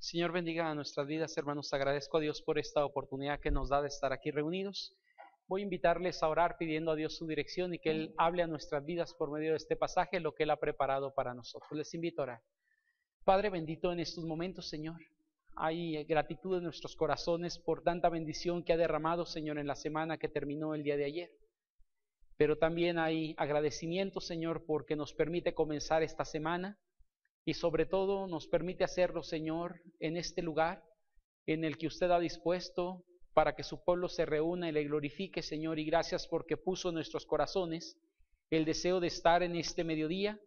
Señor, bendiga a nuestras vidas, hermanos. Agradezco a Dios por esta oportunidad que nos da de estar aquí reunidos. Voy a invitarles a orar pidiendo a Dios su dirección y que Él hable a nuestras vidas por medio de este pasaje, lo que Él ha preparado para nosotros. Les invito a orar. Padre bendito, en estos momentos, Señor, hay gratitud en nuestros corazones por tanta bendición que ha derramado, Señor, en la semana que terminó el día de ayer. Pero también hay agradecimiento, Señor, porque nos permite comenzar esta semana. Y sobre todo nos permite hacerlo, Señor, en este lugar en el que usted ha dispuesto para que su pueblo se reúna y le glorifique, Señor, y gracias porque puso en nuestros corazones el deseo de estar en este mediodía,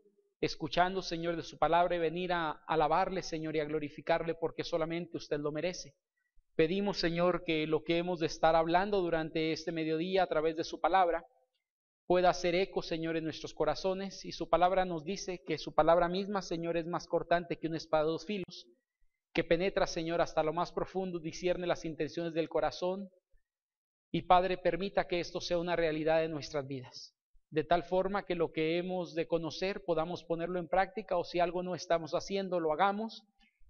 escuchando, Señor, de su palabra y venir a alabarle, Señor, y a glorificarle porque solamente usted lo merece. Pedimos, Señor, que lo que hemos de estar hablando durante este mediodía a través de su palabra pueda hacer eco, Señor, en nuestros corazones, y su palabra nos dice que su palabra misma, Señor, es más cortante que una espada de dos filos, que penetra, Señor, hasta lo más profundo, discierne las intenciones del corazón, y Padre, permita que esto sea una realidad en nuestras vidas, de tal forma que lo que hemos de conocer podamos ponerlo en práctica, o si algo no estamos haciendo, lo hagamos,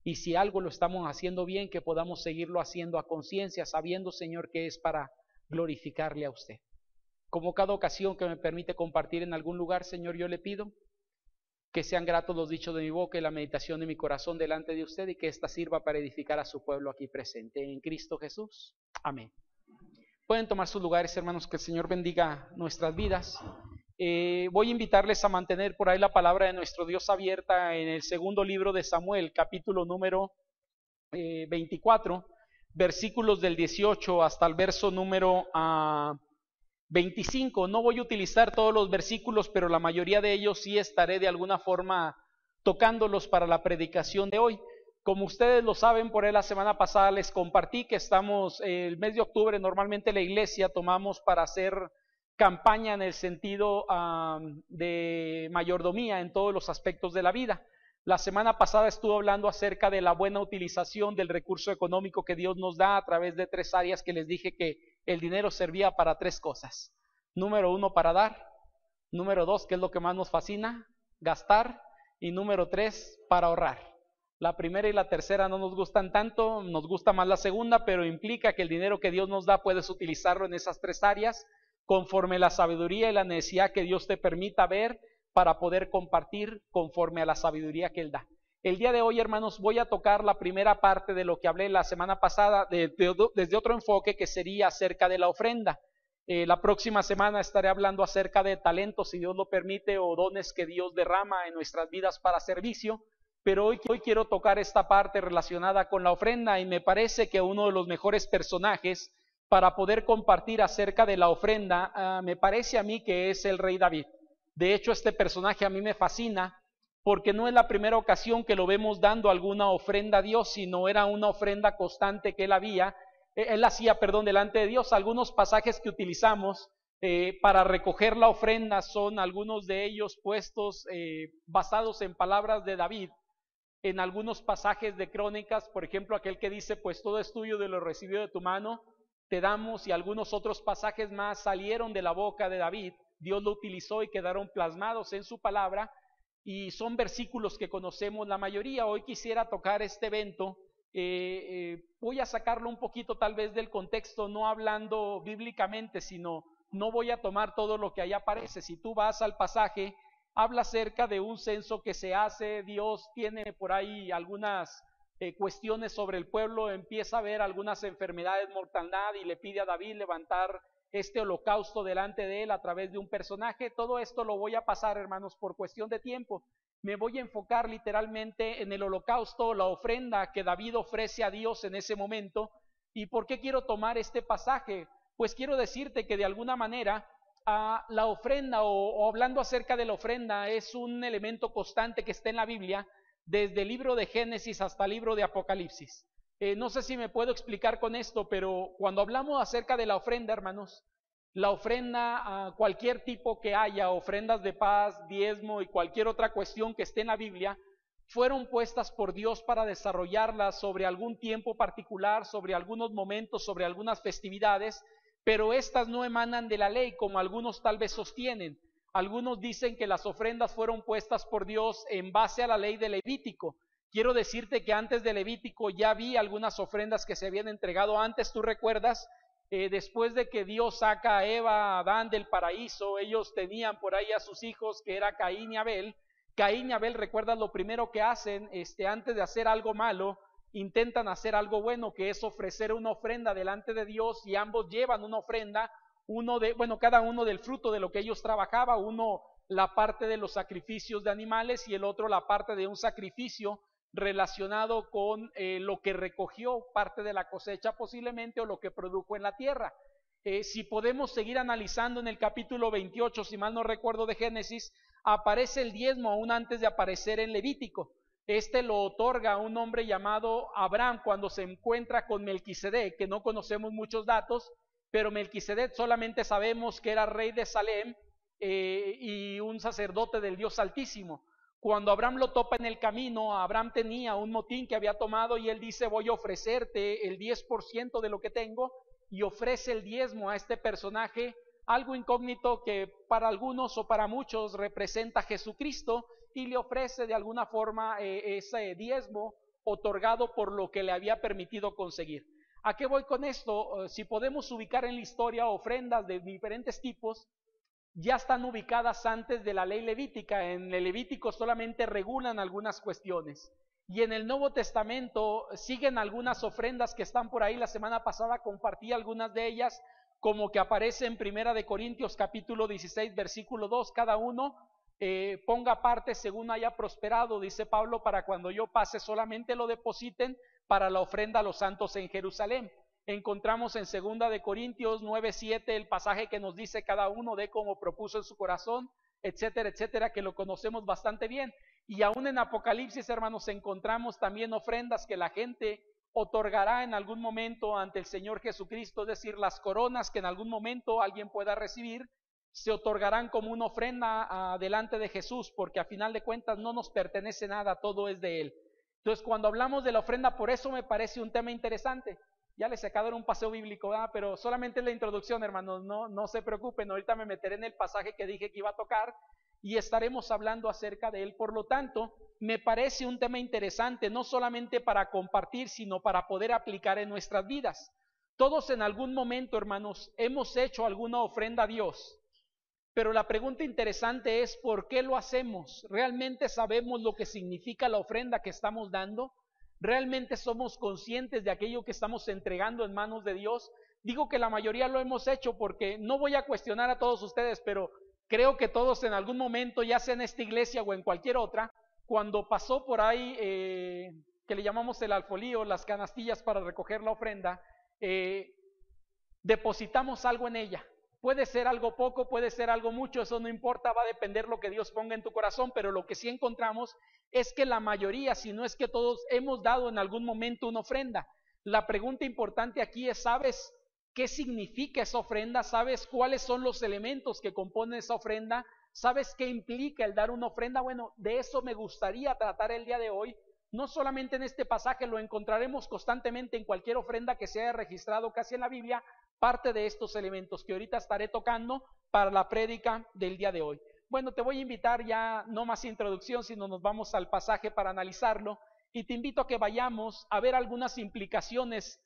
y si algo lo estamos haciendo bien, que podamos seguirlo haciendo a conciencia, sabiendo, Señor, que es para glorificarle a usted. Como cada ocasión que me permite compartir en algún lugar, Señor, yo le pido que sean gratos los dichos de mi boca y la meditación de mi corazón delante de usted y que ésta sirva para edificar a su pueblo aquí presente. En Cristo Jesús. Amén. Pueden tomar sus lugares, hermanos, que el Señor bendiga nuestras vidas. Voy a invitarles a mantener por ahí la palabra de nuestro Dios abierta en el segundo libro de Samuel, capítulo número 24, versículos del 18 hasta el verso número 25. No voy a utilizar todos los versículos, pero la mayoría de ellos sí estaré de alguna forma tocándolos para la predicación de hoy. Como ustedes lo saben, por ahí la semana pasada les compartí que estamos, el mes de octubre normalmente la iglesia tomamos para hacer campaña en el sentido de mayordomía en todos los aspectos de la vida. La semana pasada estuve hablando acerca de la buena utilización del recurso económico que Dios nos da a través de tres áreas que les dije que el dinero servía para tres cosas. Número uno, para dar. Número dos, que es lo que más nos fascina, gastar. Y número tres, para ahorrar. La primera y la tercera no nos gustan tanto, nos gusta más la segunda, pero implica que el dinero que Dios nos da puedes utilizarlo en esas tres áreas conforme la sabiduría y la necesidad que Dios te permita ver para poder compartir conforme a la sabiduría que Él da. El día de hoy, hermanos, voy a tocar la primera parte de lo que hablé la semana pasada desde otro enfoque que sería acerca de la ofrenda. La próxima semana estaré hablando acerca de talentos, si Dios lo permite, o dones que Dios derrama en nuestras vidas para servicio. Pero hoy quiero tocar esta parte relacionada con la ofrenda y me parece que uno de los mejores personajes para poder compartir acerca de la ofrenda, me parece a mí que es el rey David. De hecho, este personaje a mí me fascina porque no es la primera ocasión que lo vemos dando alguna ofrenda a Dios, sino era una ofrenda constante que él hacía, delante de Dios. Algunos pasajes que utilizamos para recoger la ofrenda son algunos de ellos puestos basados en palabras de David. En algunos pasajes de Crónicas, por ejemplo, aquel que dice, pues todo es tuyo de lo recibido de tu mano, te damos, y algunos otros pasajes más salieron de la boca de David. Dios lo utilizó y quedaron plasmados en su palabra, y son versículos que conocemos la mayoría. Hoy quisiera tocar este evento, voy a sacarlo un poquito tal vez del contexto, no hablando bíblicamente, sino no voy a tomar todo lo que ahí aparece. Si tú vas al pasaje, habla acerca de un censo que se hace, Dios tiene por ahí algunas cuestiones sobre el pueblo, empieza a ver algunas enfermedades, mortandad, y le pide a David levantar este holocausto delante de él a través de un personaje. Todo esto lo voy a pasar, hermanos, por cuestión de tiempo. Me voy a enfocar literalmente en el holocausto, la ofrenda que David ofrece a Dios en ese momento. ¿Y por qué quiero tomar este pasaje? Pues quiero decirte que de alguna manera la ofrenda o hablando acerca de la ofrenda es un elemento constante que está en la Biblia desde el libro de Génesis hasta el libro de Apocalipsis. No sé si me puedo explicar con esto, pero cuando hablamos acerca de la ofrenda, hermanos, la ofrenda, cualquier tipo que haya, ofrendas de paz, diezmo y cualquier otra cuestión que esté en la Biblia, fueron puestas por Dios para desarrollarlas sobre algún tiempo particular, sobre algunos momentos, sobre algunas festividades, pero estas no emanan de la ley como algunos tal vez sostienen. Algunos dicen que las ofrendas fueron puestas por Dios en base a la ley de Levítico, Quiero decirte que antes de Levítico ya vi algunas ofrendas que se habían entregado antes. Tú recuerdas, después de que Dios saca a Eva, a Adán del paraíso, ellos tenían por ahí a sus hijos, que era Caín y Abel. Caín y Abel, recuerdas, lo primero que hacen, antes de hacer algo malo, intentan hacer algo bueno, que es ofrecer una ofrenda delante de Dios, y ambos llevan una ofrenda, cada uno del fruto de lo que ellos trabajaban, uno la parte de los sacrificios de animales y el otro la parte de un sacrificio relacionado con lo que recogió, parte de la cosecha posiblemente, o lo que produjo en la tierra. Si podemos seguir analizando en el capítulo 28, si mal no recuerdo, de Génesis, aparece el diezmo aún antes de aparecer en Levítico. Lo otorga un hombre llamado Abraham cuando se encuentra con Melquisedec, que no conocemos muchos datos, pero Melquisedec solamente sabemos que era rey de Salem y un sacerdote del Dios Altísimo. Cuando Abraham lo topa en el camino, Abraham tenía un motín que había tomado y él dice: voy a ofrecerte el 10% de lo que tengo, y ofrece el diezmo a este personaje, algo incógnito que para algunos o para muchos representa a Jesucristo, y le ofrece de alguna forma ese diezmo otorgado por lo que le había permitido conseguir. ¿A qué voy con esto? Si podemos ubicar en la historia ofrendas de diferentes tipos, ya están ubicadas antes de la ley levítica. En el Levítico solamente regulan algunas cuestiones, y en el Nuevo Testamento siguen algunas ofrendas que están por ahí. La semana pasada compartí algunas de ellas, como que aparece en Primera de Corintios capítulo 16 versículo 2, cada uno ponga parte según haya prosperado, dice Pablo, para cuando yo pase solamente lo depositen para la ofrenda a los santos en Jerusalén. Encontramos en 2 de Corintios 9:7 el pasaje que nos dice: cada uno dé como propuso en su corazón, etcétera, etcétera, que lo conocemos bastante bien. Y aún en Apocalipsis, hermanos, encontramos también ofrendas que la gente otorgará en algún momento ante el Señor Jesucristo, es decir, las coronas que en algún momento alguien pueda recibir, se otorgarán como una ofrenda delante de Jesús, porque a final de cuentas no nos pertenece nada, todo es de Él. Entonces, cuando hablamos de la ofrenda, por eso me parece un tema interesante. Ya les acabo de dar un paseo bíblico, ¿verdad? Pero solamente es la introducción, hermanos, no se preocupen, ahorita me meteré en el pasaje que dije que iba a tocar y estaremos hablando acerca de él. Por lo tanto, me parece un tema interesante, no solamente para compartir, sino para poder aplicar en nuestras vidas. Todos en algún momento, hermanos, hemos hecho alguna ofrenda a Dios, pero la pregunta interesante es: ¿por qué lo hacemos? ¿Realmente sabemos lo que significa la ofrenda que estamos dando? ¿Realmente somos conscientes de aquello que estamos entregando en manos de Dios? Digo que la mayoría lo hemos hecho porque no voy a cuestionar a todos ustedes, pero creo que todos en algún momento, ya sea en esta iglesia o en cualquier otra, cuando pasó por ahí, que le llamamos el alfolío, las canastillas para recoger la ofrenda, depositamos algo en ella. Puede ser algo poco, puede ser algo mucho, eso no importa, va a depender lo que Dios ponga en tu corazón, pero lo que sí encontramos es que la mayoría, si no es que todos, hemos dado en algún momento una ofrenda. La pregunta importante aquí es: ¿sabes qué significa esa ofrenda? ¿Sabes cuáles son los elementos que componen esa ofrenda? ¿Sabes qué implica el dar una ofrenda? Bueno, de eso me gustaría tratar el día de hoy. No solamente en este pasaje, lo encontraremos constantemente en cualquier ofrenda que se haya registrado casi en la Biblia, parte de estos elementos que ahorita estaré tocando para la prédica del día de hoy. Bueno, te voy a invitar, ya no más introducción, sino nos vamos al pasaje para analizarlo, y te invito a que vayamos a ver algunas implicaciones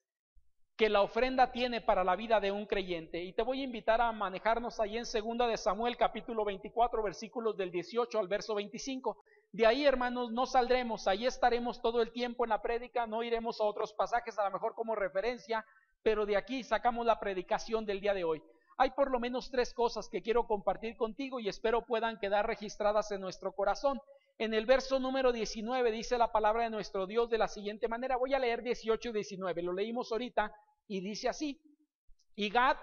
que la ofrenda tiene para la vida de un creyente. Y te voy a invitar a manejarnos ahí en 2 de Samuel capítulo 24 versículos del 18 al verso 25. De ahí, hermanos, no saldremos, ahí estaremos todo el tiempo en la prédica, no iremos a otros pasajes, a lo mejor como referencia, pero de aquí sacamos la predicación del día de hoy. Hay por lo menos 3 cosas que quiero compartir contigo y espero puedan quedar registradas en nuestro corazón. En el verso número 19 dice la palabra de nuestro Dios de la siguiente manera. Voy a leer 18 y 19, lo leímos ahorita y dice así: y Gad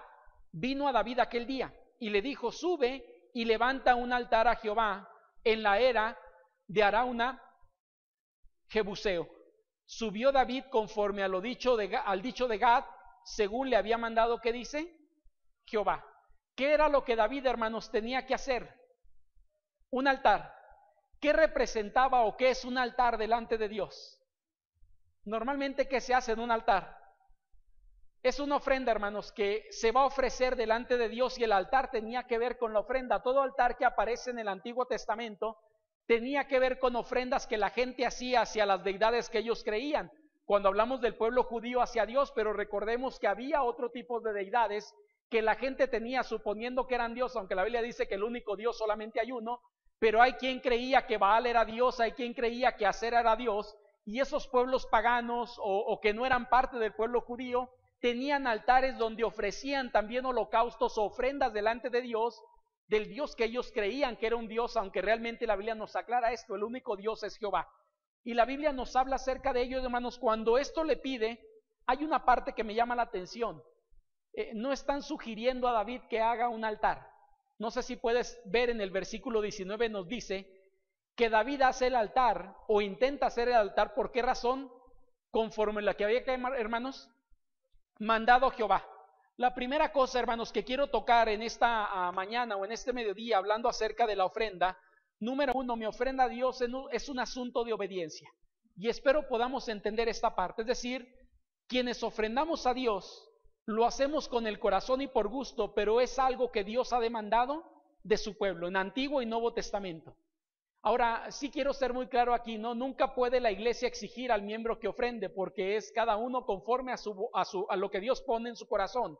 vino a David aquel día y le dijo: sube y levanta un altar a Jehová en la era de Arauna Jebuseo. Subió David conforme al dicho de Gad, según le había mandado, ¿qué dice? Jehová. ¿Qué era lo que David, hermanos, tenía que hacer? Un altar. ¿Qué representaba o qué es un altar delante de Dios? Normalmente, ¿qué se hace en un altar? Es una ofrenda, hermanos, que se va a ofrecer delante de Dios, y el altar tenía que ver con la ofrenda. Todo altar que aparece en el Antiguo Testamento tenía que ver con ofrendas que la gente hacía hacia las deidades que ellos creían. Cuando hablamos del pueblo judío hacia Dios, pero recordemos que había otro tipo de deidades que la gente tenía suponiendo que eran Dios, aunque la Biblia dice que el único Dios solamente hay uno, pero hay quien creía que Baal era Dios, hay quien creía que Acera era Dios, y esos pueblos paganos o que no eran parte del pueblo judío, tenían altares donde ofrecían también holocaustos o ofrendas delante de Dios, del Dios que ellos creían que era un Dios, aunque realmente la Biblia nos aclara esto, el único Dios es Jehová. Y la Biblia nos habla acerca de ello, hermanos. Cuando esto le pide, hay una parte que me llama la atención. No están sugiriendo a David que haga un altar. No sé si puedes ver en el versículo 19, nos dice que David hace el altar o intenta hacer el altar. ¿Por qué razón? Conforme la que había, hermanos, mandado Jehová. La primera cosa, hermanos, que quiero tocar en esta mañana o en este mediodía, hablando acerca de la ofrenda. Número uno, mi ofrenda a Dios es un asunto de obediencia. Y espero podamos entender esta parte. Es decir, quienes ofrendamos a Dios, lo hacemos con el corazón y por gusto, pero es algo que Dios ha demandado de su pueblo, en Antiguo y Nuevo Testamento. Ahora, sí quiero ser muy claro aquí, ¿no? Nunca puede la iglesia exigir al miembro que ofrende, porque es cada uno conforme a lo que Dios pone en su corazón.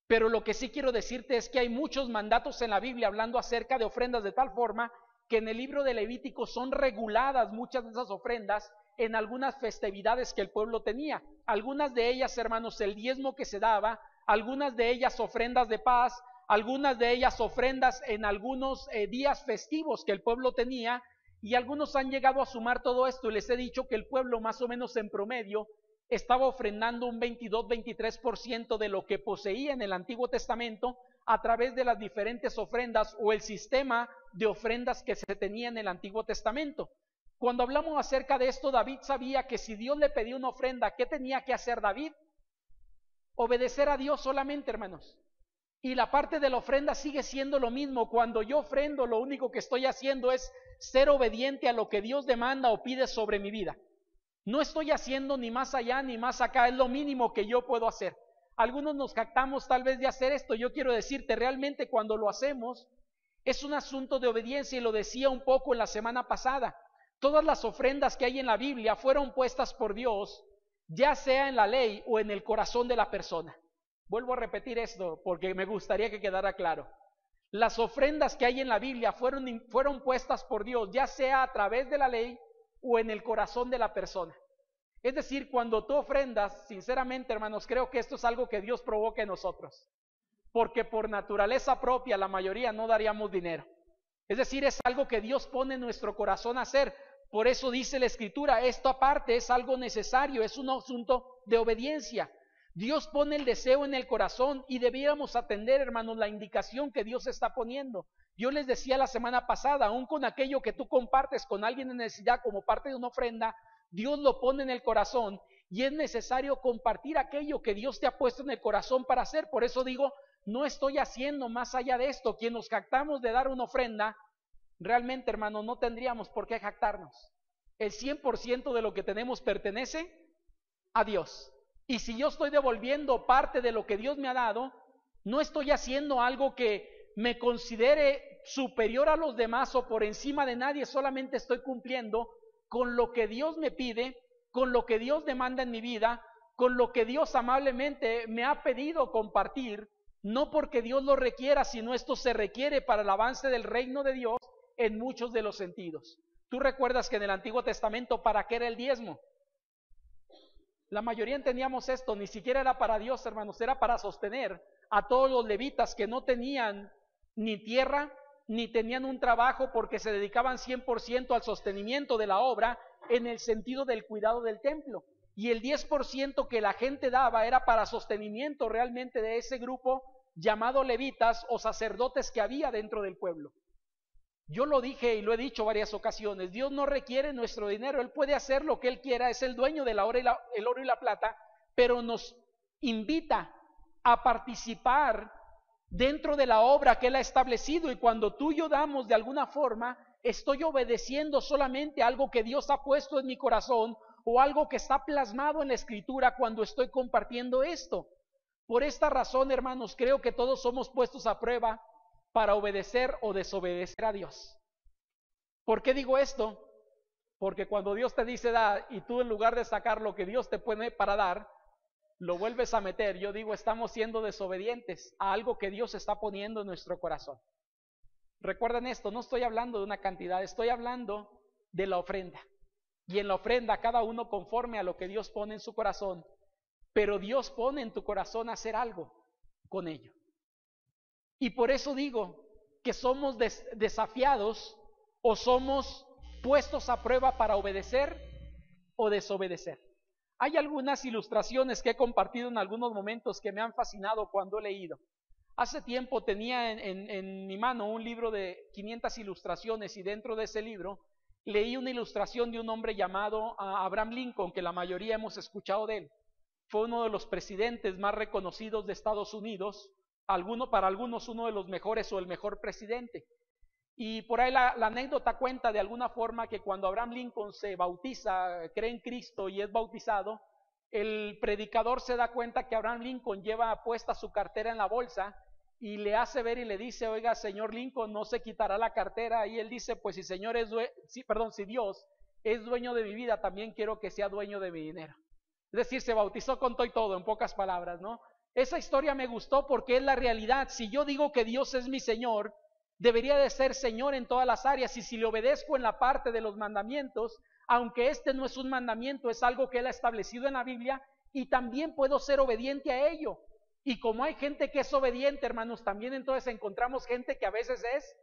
Pero lo que sí quiero decirte es que hay muchos mandatos en la Biblia hablando acerca de ofrendas de tal forma que en el libro de Levítico son reguladas muchas de esas ofrendas en algunas festividades que el pueblo tenía. Algunas de ellas, hermanos, el diezmo que se daba, algunas de ellas ofrendas de paz, algunas de ellas ofrendas en algunos días festivos que el pueblo tenía, y algunos han llegado a sumar todo esto y les he dicho que el pueblo más o menos en promedio estaba ofrendando un 22-23% de lo que poseía en el Antiguo Testamento a través de las diferentes ofrendas o el sistema de ofrendas que se tenía en el Antiguo Testamento. Cuando hablamos acerca de esto, David sabía que si Dios le pedía una ofrenda, ¿qué tenía que hacer David? Obedecer a Dios solamente, hermanos. Y la parte de la ofrenda sigue siendo lo mismo. Cuando yo ofrendo, lo único que estoy haciendo es ser obediente a lo que Dios demanda o pide sobre mi vida. No estoy haciendo ni más allá ni más acá, es lo mínimo que yo puedo hacer. Algunos nos jactamos tal vez de hacer esto. Yo quiero decirte, realmente cuando lo hacemos es un asunto de obediencia, y lo decía un poco en la semana pasada. Todas las ofrendas que hay en la Biblia fueron puestas por Dios, ya sea en la ley o en el corazón de la persona. Vuelvo a repetir esto porque me gustaría que quedara claro. Las ofrendas que hay en la Biblia fueron puestas por Dios, ya sea a través de la ley o en el corazón de la persona. Es decir, cuando tú ofrendas, sinceramente, hermanos, creo que esto es algo que Dios provoca en nosotros, porque por naturaleza propia la mayoría no daríamos dinero. Es decir, es algo que Dios pone en nuestro corazón a hacer. Por eso dice la Escritura, esto aparte es algo necesario, es un asunto de obediencia. Dios pone el deseo en el corazón y debiéramos atender, hermanos, la indicación que Dios está poniendo. Yo les decía la semana pasada, aún con aquello que tú compartes con alguien en necesidad como parte de una ofrenda, Dios lo pone en el corazón y es necesario compartir aquello que Dios te ha puesto en el corazón para hacer. Por eso digo, no estoy haciendo más allá de esto. Quien nos jactamos de dar una ofrenda, realmente, hermano, no tendríamos por qué jactarnos. El 100% de lo que tenemos pertenece a Dios. Y si yo estoy devolviendo parte de lo que Dios me ha dado, no estoy haciendo algo que me considere superior a los demás o por encima de nadie, solamente estoy cumpliendo con lo que Dios me pide, con lo que Dios demanda en mi vida, con lo que Dios amablemente me ha pedido compartir, no porque Dios lo requiera, sino esto se requiere para el avance del reino de Dios en muchos de los sentidos. Tú recuerdas que en el Antiguo Testamento, ¿para qué era el diezmo? La mayoría entendíamos esto, ni siquiera era para Dios, hermanos, era para sostener a todos los levitas que no tenían ni tierra, ni tenían un trabajo, porque se dedicaban 100% al sostenimiento de la obra en el sentido del cuidado del templo. Y el 10% que la gente daba era para sostenimiento realmente de ese grupo llamado levitas o sacerdotes que había dentro del pueblo. Yo lo dije y lo he dicho varias ocasiones, Dios no requiere nuestro dinero, Él puede hacer lo que Él quiera, es el dueño del oro y la plata, pero nos invita a participar dentro de la obra que Él ha establecido, y cuando tú y yo damos de alguna forma, estoy obedeciendo solamente algo que Dios ha puesto en mi corazón o algo que está plasmado en la Escritura cuando estoy compartiendo esto. Por esta razón, hermanos, creo que todos somos puestos a prueba para obedecer o desobedecer a Dios. ¿Por qué digo esto? Porque cuando Dios te dice da y tú en lugar de sacar lo que Dios te pone para dar, lo vuelves a meter, yo digo, estamos siendo desobedientes a algo que Dios está poniendo en nuestro corazón. Recuerden esto, no estoy hablando de una cantidad, estoy hablando de la ofrenda. Y en la ofrenda cada uno conforme a lo que Dios pone en su corazón, pero Dios pone en tu corazón hacer algo con ello. Y por eso digo que somos desafiados o somos puestos a prueba para obedecer o desobedecer. Hay algunas ilustraciones que he compartido en algunos momentos que me han fascinado cuando he leído. Hace tiempo tenía en mi mano un libro de 500 ilustraciones y dentro de ese libro leí una ilustración de un hombre llamado Abraham Lincoln, que la mayoría hemos escuchado de él. Fue uno de los presidentes más reconocidos de Estados Unidos, para algunos uno de los mejores o el mejor presidente. Y por ahí la anécdota cuenta de alguna forma que cuando Abraham Lincoln se bautiza, cree en Cristo y es bautizado, el predicador se da cuenta que Abraham Lincoln lleva puesta su cartera en la bolsa y le hace ver y le dice, oiga, señor Lincoln, no se quitará la cartera. Y él dice, pues si Dios es dueño de mi vida, también quiero que sea dueño de mi dinero. Es decir, se bautizó con todo y todo, en pocas palabras, ¿no? Esa historia me gustó porque es la realidad. Si yo digo que Dios es mi Señor, debería de ser Señor en todas las áreas, y si le obedezco en la parte de los mandamientos, aunque este no es un mandamiento, es algo que Él ha establecido en la Biblia, y también puedo ser obediente a ello. Y como hay gente que es obediente, hermanos, también entonces encontramos gente que a veces es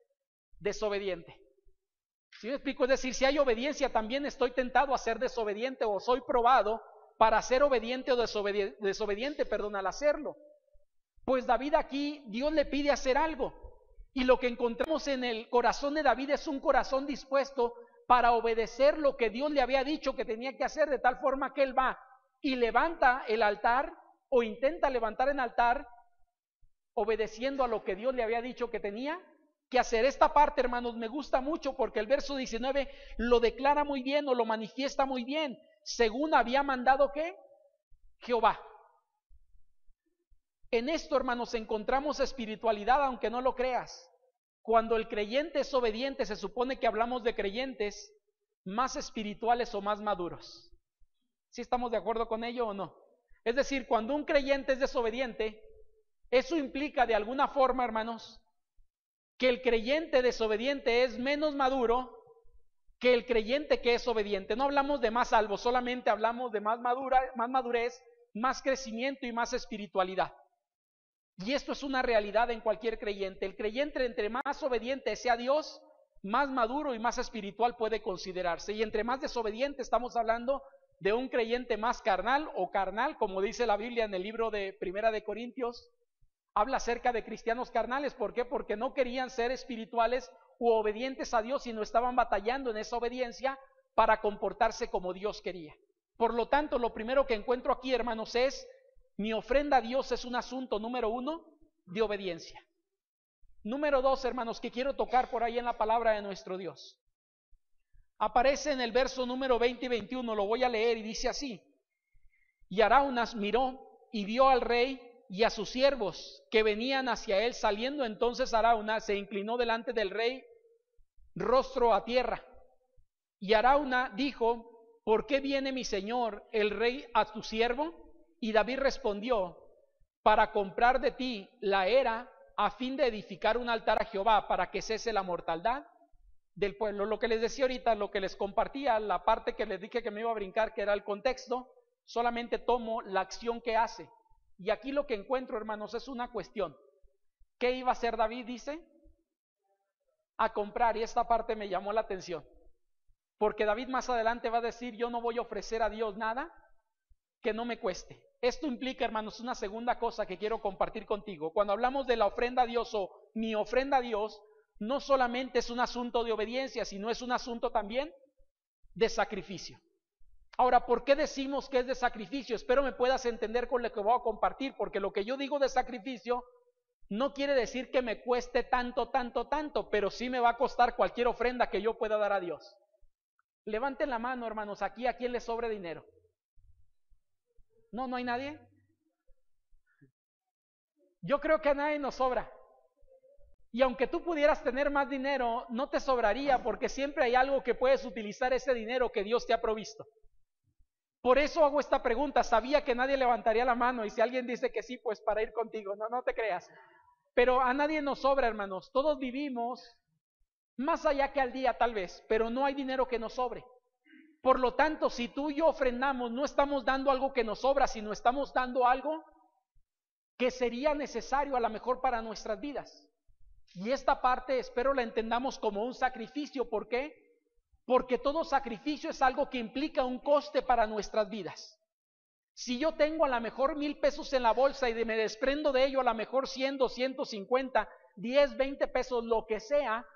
desobediente. ¿Sí me explico? Es decir, si hay obediencia, también estoy tentado a ser desobediente o soy probado para ser obediente o desobediente, al hacerlo. Pues David aquí, Dios le pide hacer algo. Y lo que encontramos en el corazón de David es un corazón dispuesto para obedecer lo que Dios le había dicho que tenía que hacer, de tal forma que él va y levanta el altar o intenta levantar el altar obedeciendo a lo que Dios le había dicho que tenía que hacer. Esta parte, hermanos, me gusta mucho porque el verso 19 lo declara muy bien o lo manifiesta muy bien. Según había mandado ¿qué? Jehová. En esto, hermanos, encontramos espiritualidad, aunque no lo creas. Cuando el creyente es obediente, se supone que hablamos de creyentes más espirituales o más maduros. ¿Sí estamos de acuerdo con ello o no? Es decir, cuando un creyente es desobediente, eso implica de alguna forma, hermanos, que el creyente desobediente es menos maduro que el creyente que es obediente. No hablamos de más salvo, solamente hablamos de más madurez, más crecimiento y más espiritualidad. Y esto es una realidad en cualquier creyente. El creyente, entre más obediente sea Dios, más maduro y más espiritual puede considerarse. Y entre más desobediente estamos hablando de un creyente más carnal o carnal, como dice la Biblia en el libro de Primera de Corintios. Habla acerca de cristianos carnales. ¿Por qué? Porque no querían ser espirituales u obedientes a Dios, sino estaban batallando en esa obediencia para comportarse como Dios quería. Por lo tanto, lo primero que encuentro aquí, hermanos, es mi ofrenda a Dios es un asunto, número 1, de obediencia. Número 2, hermanos, que quiero tocar por ahí en la palabra de nuestro Dios. Aparece en el verso número 20 y 21, lo voy a leer y dice así. Y Araúnas miró y vio al rey y a sus siervos que venían hacia él saliendo. Entonces Araúna se inclinó delante del rey, rostro a tierra. Y Araúna dijo, ¿por qué viene mi señor el rey a tu siervo? Y David respondió, para comprar de ti la era a fin de edificar un altar a Jehová para que cese la mortandad del pueblo. Lo que les decía ahorita, lo que les compartía, la parte que les dije que me iba a brincar, que era el contexto, solamente tomo la acción que hace. Y aquí lo que encuentro, hermanos, es una cuestión. ¿Qué iba a hacer David? Dice, a comprar. Y esta parte me llamó la atención. Porque David más adelante va a decir, yo no voy a ofrecer a Dios nada que no me cueste. Esto implica, hermanos, una segunda cosa que quiero compartir contigo. Cuando hablamos de la ofrenda a Dios o mi ofrenda a Dios, no solamente es un asunto de obediencia, sino es un asunto también de sacrificio. Ahora, ¿por qué decimos que es de sacrificio? Espero me puedas entender con lo que voy a compartir, porque lo que yo digo de sacrificio no quiere decir que me cueste tanto, pero sí me va a costar cualquier ofrenda que yo pueda dar a Dios. Levanten la mano, hermanos, aquí a quien le sobre dinero. No hay nadie. Yo creo que a nadie nos sobra. Y aunque tú pudieras tener más dinero, no te sobraría, porque siempre hay algo que puedes utilizar ese dinero que Dios te ha provisto. Por eso hago esta pregunta. Sabía que nadie levantaría la mano, y si alguien dice que sí, pues para ir contigo. No te creas. Pero a nadie nos sobra, hermanos. Todos vivimos más allá que al día tal vez, pero no hay dinero que nos sobre. Por lo tanto, si tú y yo ofrendamos, no estamos dando algo que nos sobra, sino estamos dando algo que sería necesario a lo mejor para nuestras vidas. Y esta parte espero la entendamos como un sacrificio. ¿Por qué? Porque todo sacrificio es algo que implica un coste para nuestras vidas. Si yo tengo a lo mejor 1,000 pesos en la bolsa y me desprendo de ello a lo mejor 100, 250, 10, 20 pesos, lo que sea,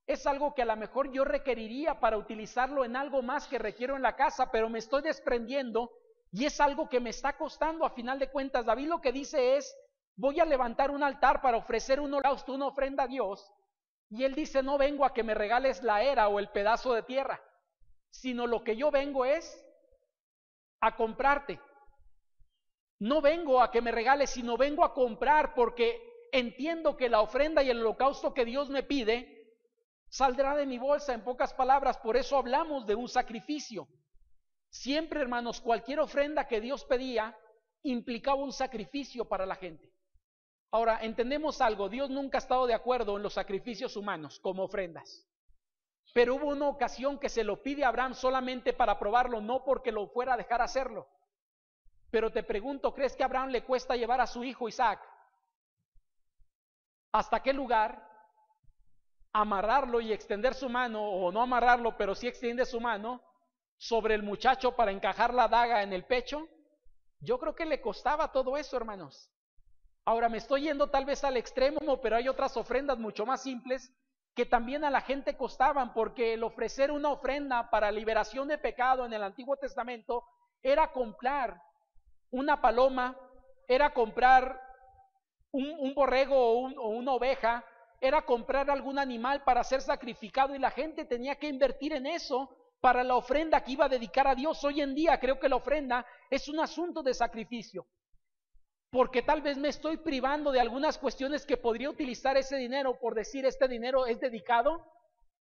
es algo que a lo mejor yo requeriría para utilizarlo en algo más que requiero en la casa, pero me estoy desprendiendo y es algo que me está costando a final de cuentas. David lo que dice es: voy a levantar un altar para ofrecer un holocausto, una ofrenda a Dios. Y él dice: no vengo a que me regales la era o el pedazo de tierra, sino lo que yo vengo es a comprarte. No vengo a que me regales, sino vengo a comprar, porque entiendo que la ofrenda y el holocausto que Dios me pide saldrá de mi bolsa. En pocas palabras, por eso hablamos de un sacrificio. Siempre, hermanos, cualquier ofrenda que Dios pedía implicaba un sacrificio para la gente. Ahora, entendemos algo: Dios nunca ha estado de acuerdo en los sacrificios humanos como ofrendas. Pero hubo una ocasión que se lo pide a Abraham solamente para probarlo, no porque lo fuera a dejar hacerlo. Pero te pregunto, ¿crees que a Abraham le cuesta llevar a su hijo Isaac? ¿Hasta qué lugar? Amarrarlo y extender su mano, o no amarrarlo, pero sí extiende su mano sobre el muchacho para encajar la daga en el pecho. Yo creo que le costaba todo eso, hermanos. Ahora me estoy yendo tal vez al extremo, pero hay otras ofrendas mucho más simples que también a la gente costaban, porque el ofrecer una ofrenda para liberación de pecado en el Antiguo Testamento era comprar una paloma, era comprar un borrego o una oveja, era comprar algún animal para ser sacrificado, y la gente tenía que invertir en eso para la ofrenda que iba a dedicar a Dios. Hoy en día creo que la ofrenda es un asunto de sacrificio, porque tal vez me estoy privando de algunas cuestiones que podría utilizar ese dinero, por decir, este dinero es dedicado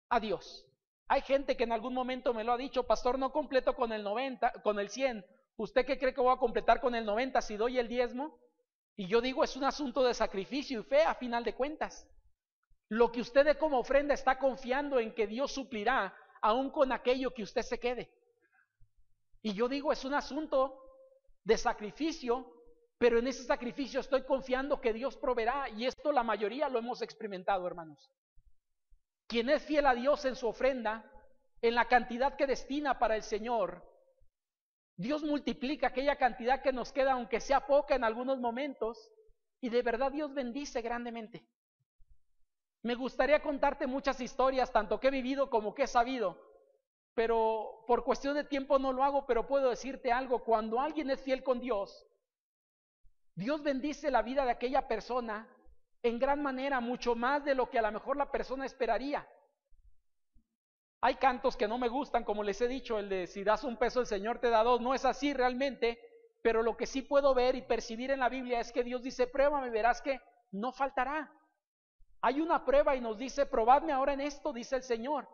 a Dios. Hay gente que en algún momento me lo ha dicho: pastor, no completo con el 90, con el 100, ¿usted qué cree que voy a completar con el 90 si doy el diezmo? Y yo digo, es un asunto de sacrificio y fe a final de cuentas. Lo que usted dé como ofrenda está confiando en que Dios suplirá aún con aquello que usted se quede. Y yo digo, es un asunto de sacrificio, pero en ese sacrificio estoy confiando que Dios proveerá, y esto la mayoría lo hemos experimentado, hermanos. Quien es fiel a Dios en su ofrenda, en la cantidad que destina para el Señor, Dios multiplica aquella cantidad que nos queda, aunque sea poca en algunos momentos, y de verdad Dios bendice grandemente. Me gustaría contarte muchas historias, tanto que he vivido como que he sabido, pero por cuestión de tiempo no lo hago. Pero puedo decirte algo: cuando alguien es fiel con Dios, Dios bendice la vida de aquella persona en gran manera, mucho más de lo que a lo mejor la persona esperaría. Hay cantos que no me gustan, como les he dicho, el de si das un peso el Señor te da dos. No es así realmente, pero lo que sí puedo ver y percibir en la Biblia es que Dios dice: pruébame, verás que no faltará. Hay una prueba y nos dice: probadme ahora en esto, dice el Señor.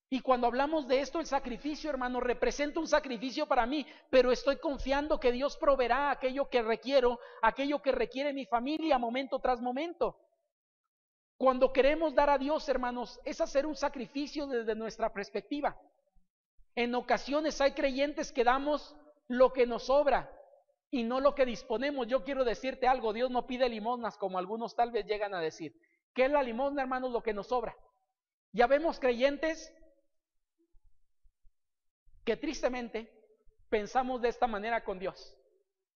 Y cuando hablamos de esto, el sacrificio, hermano, representa un sacrificio para mí, pero estoy confiando que Dios proveerá aquello que requiero, aquello que requiere mi familia momento tras momento. Cuando queremos dar a Dios, hermanos, es hacer un sacrificio desde nuestra perspectiva. En ocasiones hay creyentes que damos lo que nos sobra y no lo que disponemos. Yo quiero decirte algo: Dios no pide limosnas como algunos tal vez llegan a decir. ¿Qué es la limosna, hermanos? Lo que nos sobra. Ya vemos creyentes que tristemente pensamos de esta manera con Dios.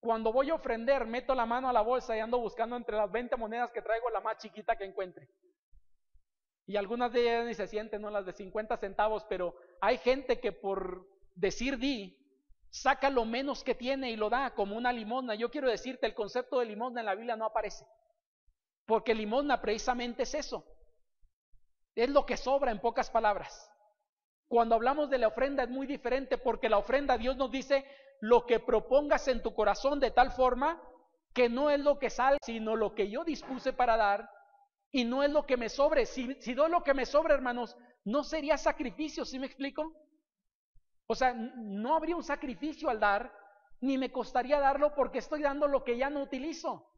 Cuando voy a ofrendar, meto la mano a la bolsa y ando buscando entre las 20 monedas que traigo la más chiquita que encuentre. Y algunas de ellas ni se sienten, ¿no? Las de 50 centavos, pero hay gente que por decir di, saca lo menos que tiene y lo da como una limosna. Yo quiero decirte, el concepto de limosna en la Biblia no aparece, porque limosna precisamente es eso, es lo que sobra, en pocas palabras. Cuando hablamos de la ofrenda es muy diferente, porque la ofrenda, Dios nos dice: lo que propongas en tu corazón, de tal forma que no es lo que sale, sino lo que yo dispuse para dar, y no es lo que me sobre. Si doy lo que me sobra, hermanos, no sería sacrificio, ¿sí me explico? O sea, no habría un sacrificio al dar, ni me costaría darlo porque estoy dando lo que ya no utilizo,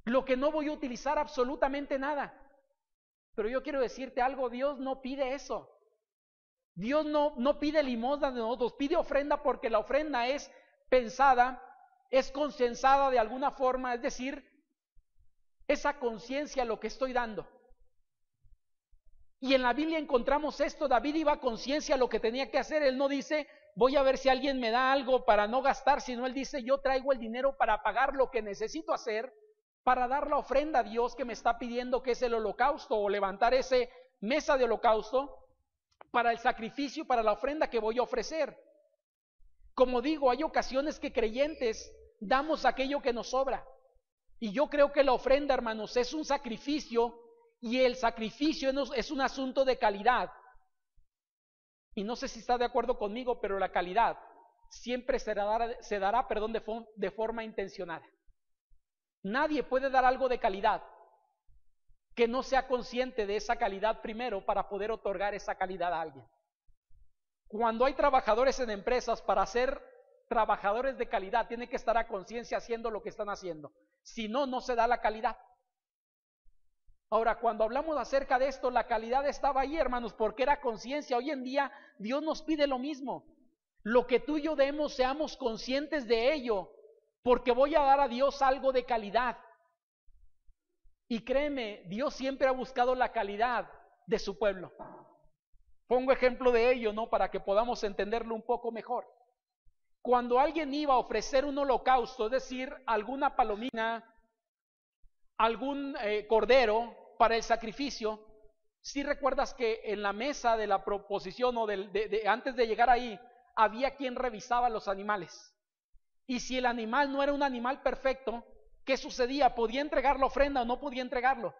lo que no voy a utilizar absolutamente nada. Pero yo quiero decirte algo, Dios no pide eso. Dios no pide limosna de nosotros, pide ofrenda porque la ofrenda es pensada, es consensada de alguna forma, es decir, esa conciencia lo que estoy dando. Y en la Biblia encontramos esto, David iba a conciencia lo que tenía que hacer, él no dice, voy a ver si alguien me da algo para no gastar, sino él dice, yo traigo el dinero para pagar lo que necesito hacer, para dar la ofrenda a Dios que me está pidiendo, que es el holocausto, o levantar ese mesa de holocausto, para el sacrificio, para la ofrenda que voy a ofrecer. Como digo, hay ocasiones que creyentes damos aquello que nos sobra. Y yo creo que la ofrenda, hermanos, es un sacrificio, y el sacrificio es un asunto de calidad. Y no sé si está de acuerdo conmigo, pero la calidad siempre se dará de forma intencionada. Nadie puede dar algo de calidad que no sea consciente de esa calidad primero para poder otorgar esa calidad a alguien. Cuando hay trabajadores en empresas, para ser trabajadores de calidad, tienen que estar a conciencia haciendo lo que están haciendo. Si no, no se da la calidad. Ahora, cuando hablamos acerca de esto, la calidad estaba ahí, hermanos, porque era conciencia. Hoy en día, Dios nos pide lo mismo. Lo que tú y yo demos, seamos conscientes de ello, porque voy a dar a Dios algo de calidad. Y créeme, Dios siempre ha buscado la calidad de su pueblo. Pongo ejemplo de ello, ¿no? Para que podamos entenderlo un poco mejor. Cuando alguien iba a ofrecer un holocausto, es decir, alguna palomina, algún cordero para el sacrificio, si recuerdas que en la mesa de la proposición o antes de llegar ahí, había quien revisaba los animales. Y si el animal no era un animal perfecto, ¿qué sucedía? ¿Podía entregar la ofrenda o no podía entregarlo?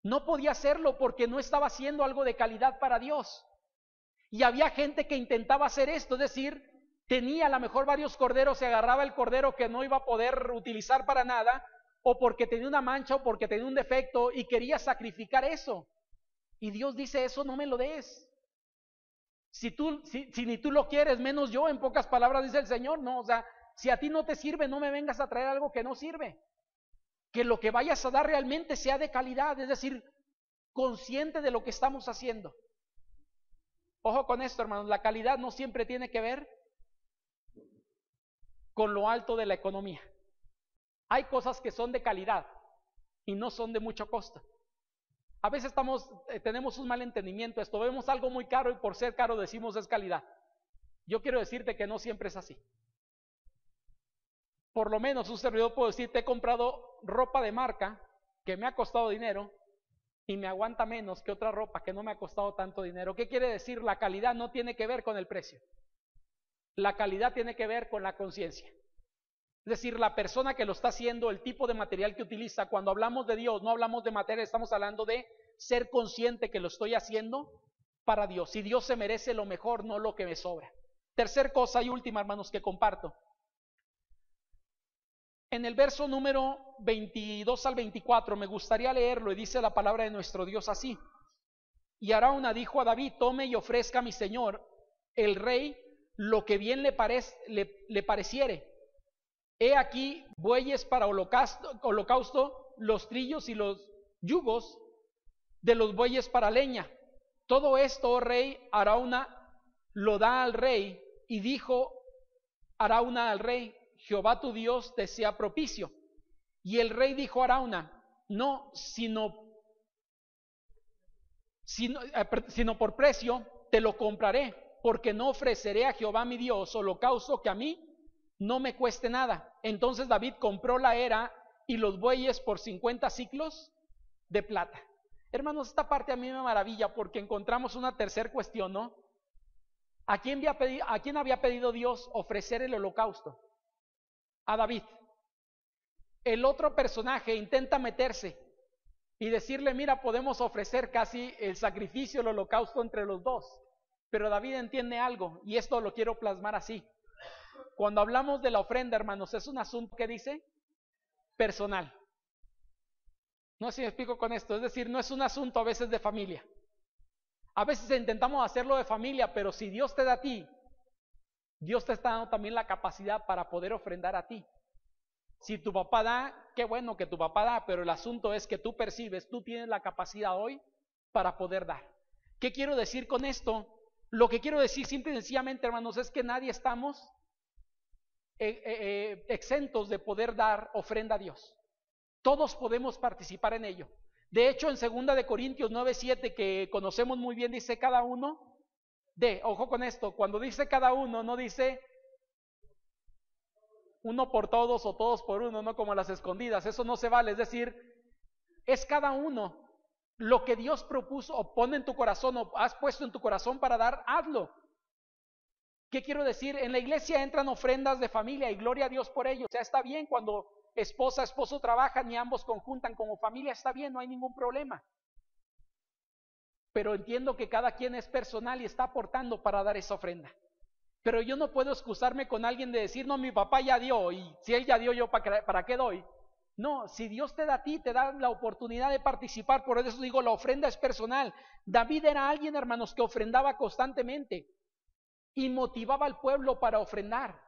No podía hacerlo porque no estaba haciendo algo de calidad para Dios. Y había gente que intentaba hacer esto, es decir, tenía a lo mejor varios corderos, se agarraba el cordero que no iba a poder utilizar para nada, o porque tenía una mancha o porque tenía un defecto y quería sacrificar eso. Y Dios dice, eso no me lo des. Si ni tú lo quieres, menos yo, en pocas palabras dice el Señor, no, o sea, si a ti no te sirve, no me vengas a traer algo que no sirve. Que lo que vayas a dar realmente sea de calidad, es decir, consciente de lo que estamos haciendo. Ojo con esto, hermanos, la calidad no siempre tiene que ver con lo alto de la economía. Hay cosas que son de calidad y no son de mucho costo. A veces tenemos un mal entendimiento esto, vemos algo muy caro y por ser caro decimos es calidad. Yo quiero decirte que no siempre es así. Por lo menos un servidor puedo decir, te he comprado ropa de marca que me ha costado dinero y me aguanta menos que otra ropa que no me ha costado tanto dinero. ¿Qué quiere decir? La calidad no tiene que ver con el precio. La calidad tiene que ver con la conciencia. Es decir, la persona que lo está haciendo, el tipo de material que utiliza. Cuando hablamos de Dios, no hablamos de materia, estamos hablando de ser consciente que lo estoy haciendo para Dios. Y Dios se merece lo mejor, no lo que me sobra. Tercer cosa y última, hermanos, que comparto. En el verso número 22 al 24, me gustaría leerlo, y dice la palabra de nuestro Dios así. Y Arauna dijo a David, tome y ofrezca a mi señor, el rey, lo que bien le pareciere. He aquí bueyes para holocausto, los trillos y los yugos de los bueyes para leña. Todo esto, oh rey, Arauna lo da al rey, y dijo Arauna al rey, Jehová tu Dios te sea propicio. Y el rey dijo a Arauna, no, sino por precio te lo compraré, porque no ofreceré a Jehová mi Dios holocausto que a mí no me cueste nada. Entonces David compró la era y los bueyes por 50 siclos de plata. Hermanos, esta parte a mí me maravilla porque encontramos una tercera cuestión, ¿no? ¿A quién había pedido Dios ofrecer el holocausto? A David. El otro personaje intenta meterse y decirle, mira, podemos ofrecer casi el sacrificio, el holocausto entre los dos. Pero David entiende algo, y esto lo quiero plasmar así. Cuando hablamos de la ofrenda, hermanos, es un asunto que dice personal. No sé si me explico con esto, es decir, no es un asunto a veces de familia. A veces intentamos hacerlo de familia, pero si Dios te da a ti, Dios te está dando también la capacidad para poder ofrendar a ti. Si tu papá da, qué bueno que tu papá da, pero el asunto es que tú percibes, tú tienes la capacidad hoy para poder dar. ¿Qué quiero decir con esto? Lo que quiero decir simple y sencillamente, hermanos, es que nadie estamos exentos de poder dar ofrenda a Dios. Todos podemos participar en ello. De hecho, en 2 de Corintios 9:7, que conocemos muy bien, dice cada uno ojo con esto, cuando dice cada uno, no dice uno por todos o todos por uno, no como las escondidas, eso no se vale, es decir, es cada uno. Lo que Dios propuso o pone en tu corazón o has puesto en tu corazón para dar, hazlo. ¿Qué quiero decir? En la iglesia entran ofrendas de familia y gloria a Dios por ello. O sea, está bien cuando esposa, esposo trabajan y ambos conjuntan como familia, está bien, no hay ningún problema. Pero entiendo que cada quien es personal y está aportando para dar esa ofrenda. Pero yo no puedo excusarme con alguien de decir, no, mi papá ya dio, y si él ya dio, yo ¿para qué doy? No, si Dios te da a ti, te da la oportunidad de participar, por eso digo, la ofrenda es personal. David era alguien, hermanos, que ofrendaba constantemente y motivaba al pueblo para ofrendar.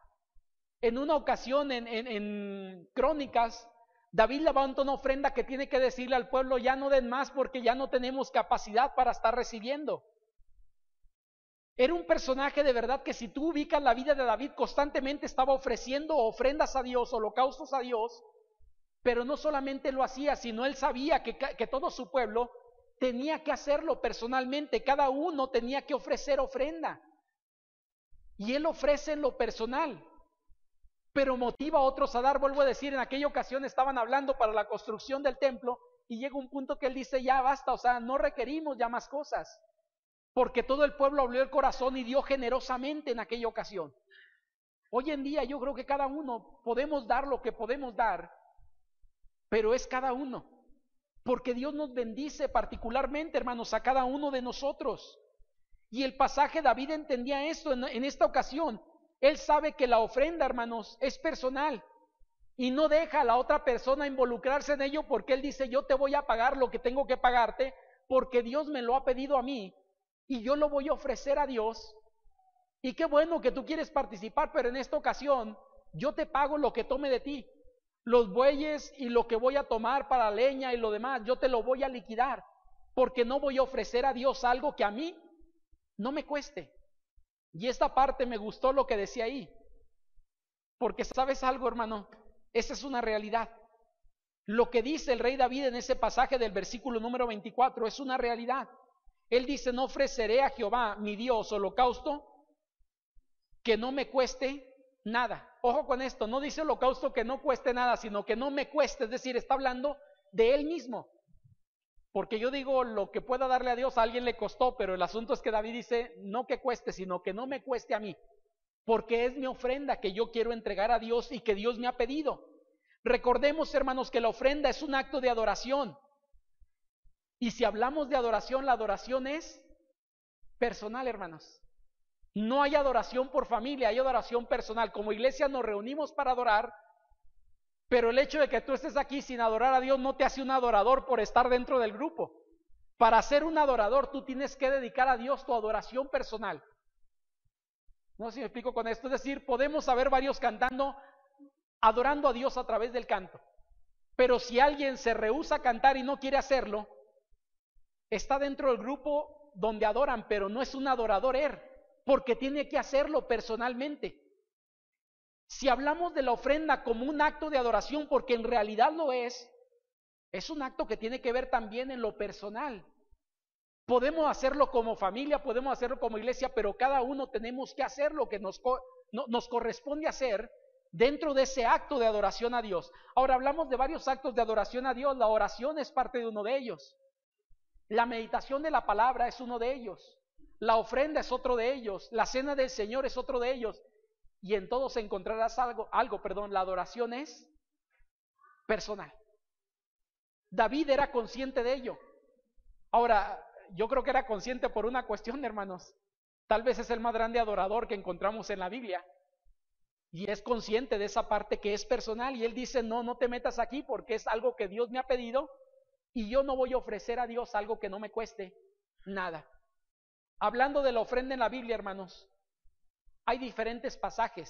En una ocasión, en Crónicas, David levanta una ofrenda que tiene que decirle al pueblo, ya no den más porque ya no tenemos capacidad para estar recibiendo. Era un personaje de verdad que si tú ubicas la vida de David, constantemente estaba ofreciendo ofrendas a Dios, holocaustos a Dios, pero no solamente lo hacía, sino él sabía que todo su pueblo tenía que hacerlo personalmente, cada uno tenía que ofrecer ofrenda. Y él ofrece en lo personal, pero motiva a otros a dar. Vuelvo a decir, en aquella ocasión estaban hablando para la construcción del templo y llega un punto que él dice, ya basta, o sea, no requerimos ya más cosas. Porque todo el pueblo abrió el corazón y dio generosamente en aquella ocasión. Hoy en día yo creo que cada uno podemos dar lo que podemos dar, pero es cada uno. Porque Dios nos bendice particularmente, hermanos, a cada uno de nosotros. Y el pasaje, David entendía esto en esta ocasión. Él sabe que la ofrenda, hermanos, es personal. Y no deja a la otra persona involucrarse en ello porque él dice, yo te voy a pagar lo que tengo que pagarte porque Dios me lo ha pedido a mí. Y yo lo voy a ofrecer a Dios. Y qué bueno que tú quieres participar, pero en esta ocasión yo te pago lo que tome de ti. Los bueyes y lo que voy a tomar para leña y lo demás, yo te lo voy a liquidar. Porque no voy a ofrecer a Dios algo que a mí no me cueste. Y esta parte me gustó lo que decía ahí. Porque ¿sabes algo, hermano? Esa es una realidad. Lo que dice el rey David en ese pasaje del versículo número 24 es una realidad. Él dice, no ofreceré a Jehová, mi Dios, holocausto que no me cueste nada. Ojo con esto, no dice holocausto que no cueste nada, sino que no me cueste, es decir, está hablando de él mismo. Porque yo digo, lo que pueda darle a Dios a alguien le costó, pero el asunto es que David dice, no que cueste, sino que no me cueste a mí. Porque es mi ofrenda que yo quiero entregar a Dios y que Dios me ha pedido. Recordemos, hermanos, que la ofrenda es un acto de adoración. Y si hablamos de adoración, la adoración es personal, hermanos. No hay adoración por familia, hay adoración personal. Como iglesia nos reunimos para adorar, pero el hecho de que tú estés aquí sin adorar a Dios no te hace un adorador por estar dentro del grupo. Para ser un adorador tú tienes que dedicar a Dios tu adoración personal. No sé si me explico con esto. Es decir, podemos haber varios cantando, adorando a Dios a través del canto. Pero si alguien se rehúsa a cantar y no quiere hacerlo, está dentro del grupo donde adoran, pero no es un adorador porque tiene que hacerlo personalmente. Si hablamos de la ofrenda como un acto de adoración, porque en realidad lo es un acto que tiene que ver también en lo personal. Podemos hacerlo como familia, podemos hacerlo como iglesia, pero cada uno tenemos que hacer lo que nos corresponde hacer dentro de ese acto de adoración a Dios. Ahora hablamos de varios actos de adoración a Dios, la oración es parte de uno de ellos. La meditación de la palabra es uno de ellos. La ofrenda es otro de ellos. La cena del Señor es otro de ellos. Y en todos encontrarás algo, la adoración es personal. David era consciente de ello. Ahora, yo creo que era consciente por una cuestión, hermanos. Tal vez es el más grande adorador que encontramos en la Biblia. Y es consciente de esa parte que es personal. Y él dice, no te metas aquí porque es algo que Dios me ha pedido. y yo no voy a ofrecer a Dios algo que no me cueste nada. Hablando de la ofrenda en la Biblia, hermanos, hay diferentes pasajes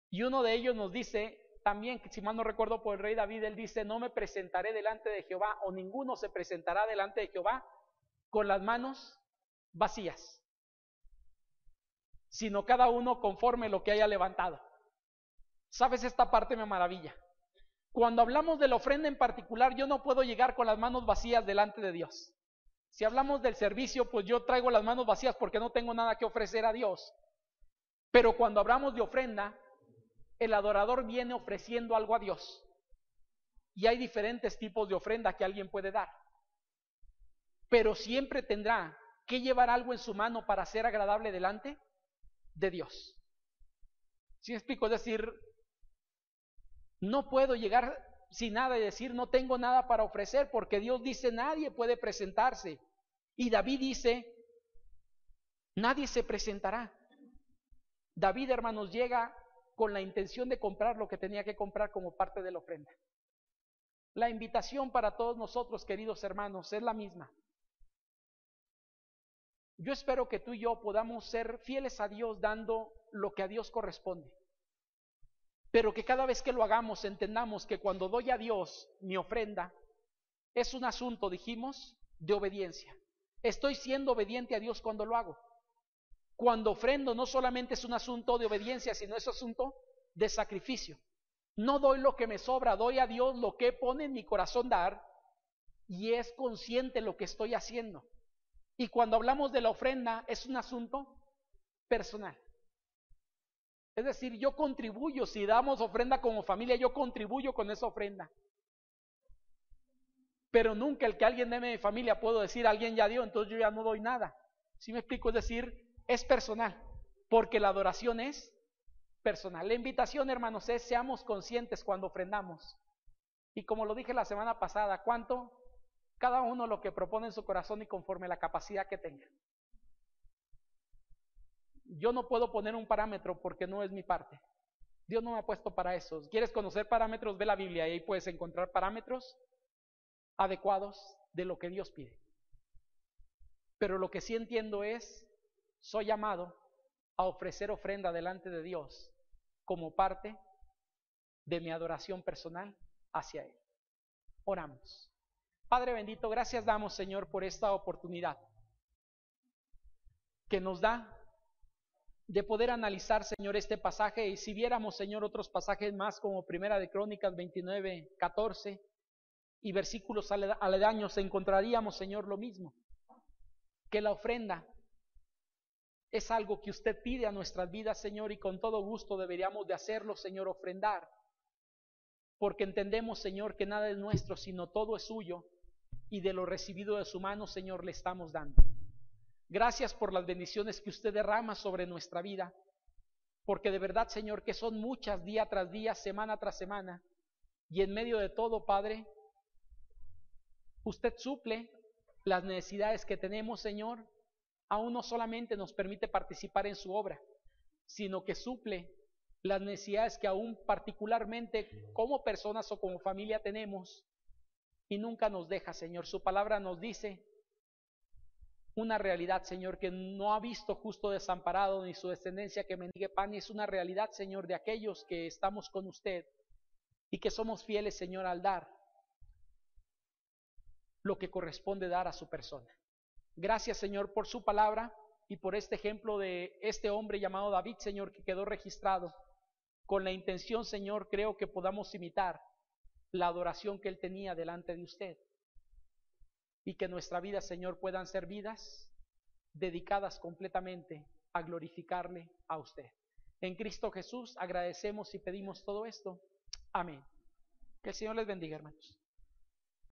y uno de ellos nos dice también, que si mal no recuerdo por el rey David, él dice: no me presentaré delante de Jehová, o ninguno se presentará delante de Jehová con las manos vacías, sino cada uno conforme lo que haya levantado. ¿Sabes? Esta parte me maravilla. Cuando hablamos de la ofrenda en particular, yo no puedo llegar con las manos vacías delante de Dios. Si hablamos del servicio, pues yo traigo las manos vacías porque no tengo nada que ofrecer a Dios. Pero cuando hablamos de ofrenda, el adorador viene ofreciendo algo a Dios. Y hay diferentes tipos de ofrenda que alguien puede dar. Pero siempre tendrá que llevar algo en su mano para ser agradable delante de Dios. ¿Sí me explico? Es decir, no puedo llegar sin nada y decir no tengo nada para ofrecer, porque Dios dice nadie puede presentarse. Y David dice, nadie se presentará. David, hermanos, llega con la intención de comprar lo que tenía que comprar como parte de la ofrenda. La invitación para todos nosotros, queridos hermanos, es la misma. Yo espero que tú y yo podamos ser fieles a Dios dando lo que a Dios corresponde. Pero que cada vez que lo hagamos entendamos que cuando doy a Dios mi ofrenda, es un asunto, dijimos, de obediencia. Estoy siendo obediente a Dios cuando lo hago. Cuando ofrendo no solamente es un asunto de obediencia, sino es asunto de sacrificio. No doy lo que me sobra, doy a Dios lo que pone en mi corazón dar, y es consciente lo que estoy haciendo. Y cuando hablamos de la ofrenda es un asunto personal. Es decir, yo contribuyo, si damos ofrenda como familia, yo contribuyo con esa ofrenda. Pero nunca el que alguien dé de familia puedo decir, alguien ya dio, entonces yo ya no doy nada. ¿Sí me explico? Es decir, es personal, porque la adoración es personal. La invitación, hermanos, es seamos conscientes cuando ofrendamos. Y como lo dije la semana pasada, ¿cuánto? Cada uno lo que propone en su corazón y conforme la capacidad que tenga. Yo no puedo poner un parámetro porque no es mi parte. Dios no me ha puesto para eso. ¿Quieres conocer parámetros? Ve la Biblia y ahí puedes encontrar parámetros adecuados de lo que Dios pide. Pero lo que sí entiendo es, soy llamado a ofrecer ofrenda delante de Dios como parte de mi adoración personal hacia Él. Oramos. Padre bendito, gracias damos, Señor, por esta oportunidad que nos da de poder analizar, Señor, este pasaje. Y si viéramos, Señor, otros pasajes más como Primera de Crónicas 29, 14 y versículos aledaños, encontraríamos, Señor, lo mismo, que la ofrenda es algo que usted pide a nuestras vidas, Señor, y con todo gusto deberíamos de hacerlo, Señor, ofrendar, porque entendemos, Señor, que nada es nuestro, sino todo es suyo, y de lo recibido de su mano, Señor, le estamos dando. Gracias por las bendiciones que usted derrama sobre nuestra vida, porque de verdad, Señor, que son muchas día tras día, semana tras semana, y en medio de todo, Padre, usted suple las necesidades que tenemos, Señor. Aún no solamente nos permite participar en su obra, sino que suple las necesidades que aún particularmente como personas o como familia tenemos, y nunca nos deja, Señor. Su palabra nos dice una realidad, Señor, que no ha visto justo desamparado ni su descendencia que mendigue pan, y es una realidad, Señor, de aquellos que estamos con usted y que somos fieles, Señor, al dar lo que corresponde dar a su persona. Gracias, Señor, por su palabra y por este ejemplo de este hombre llamado David, Señor, que quedó registrado con la intención, Señor, creo que podamos imitar la adoración que él tenía delante de usted, y que nuestra vida, Señor, puedan ser vidas dedicadas completamente a glorificarle a usted. En Cristo Jesús agradecemos y pedimos todo esto. Amén. Que el Señor les bendiga, hermanos.